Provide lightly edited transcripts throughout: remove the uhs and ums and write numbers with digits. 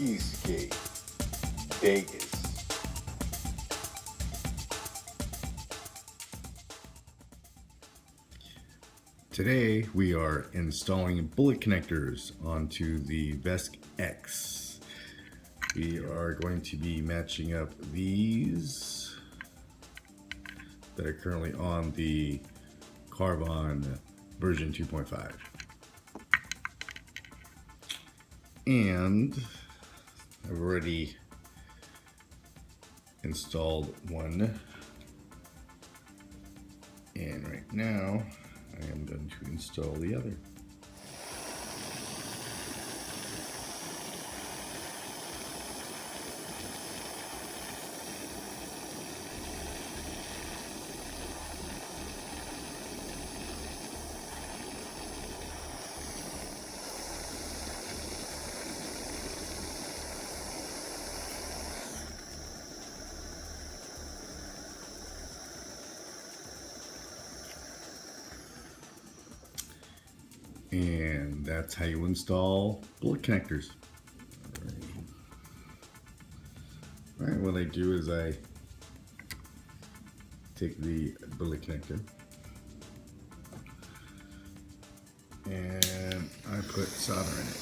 ESk8 Vegas. Today we are installing bullet connectors onto the VESC-X. We are going to be matching up these that are currently on the Carbon version 2.5. And I've already installed one, and right now I am going to install the other. And that's how you install bullet connectors. Alright, what I do is I take the bullet connector and I put solder in it.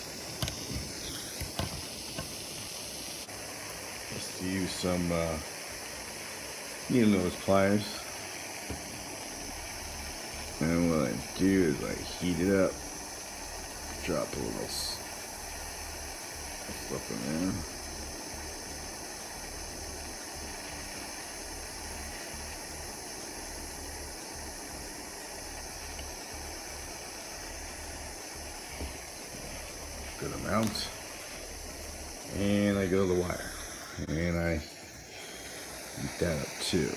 Just to use some needle nose pliers. And what I do is I heat it up. Drop a little stuff in there. Good amount. And I go to the wire. And I heat that up too.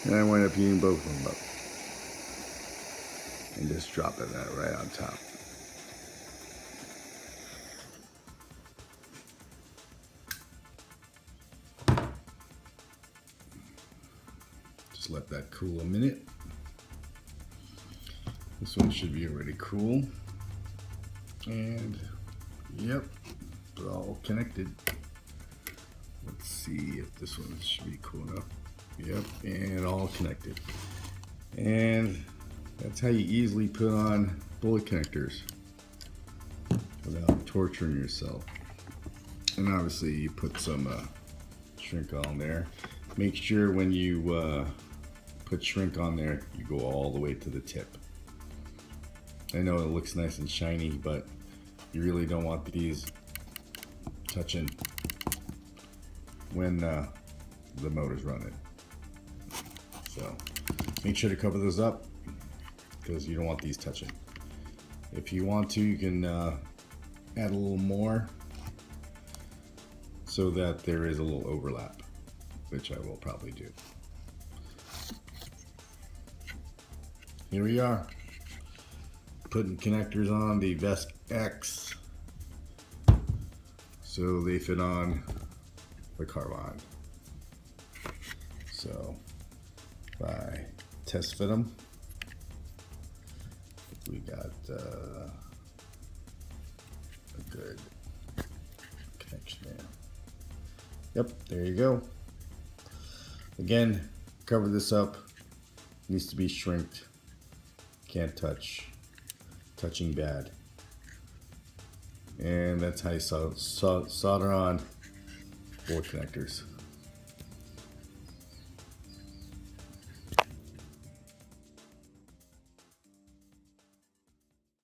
And I wind up heating both of them up. And just dropping that right on top. Just let that cool a minute. This one should be already cool. And yep, it's all connected. Let's see if this one should be cool enough. Yep, and all connected. And that's how you easily put on bullet connectors without torturing yourself. And obviously you put some shrink on there. Make sure when you put shrink on there, you go all the way to the tip. I know it looks nice and shiny, but you really don't want these touching when the motor's running. So make sure to cover those up, because you don't want these touching. If you want to, you can add a little more so that there is a little overlap, which I will probably do. Here we are, putting connectors on the VESC-X so they fit on the Carbon. So if I test fit them, we got a good connection there. Yep, there you go. Again, cover this up. Needs to be shrinked. Can't touch. Touching bad. And that's how you solder on bullet connectors.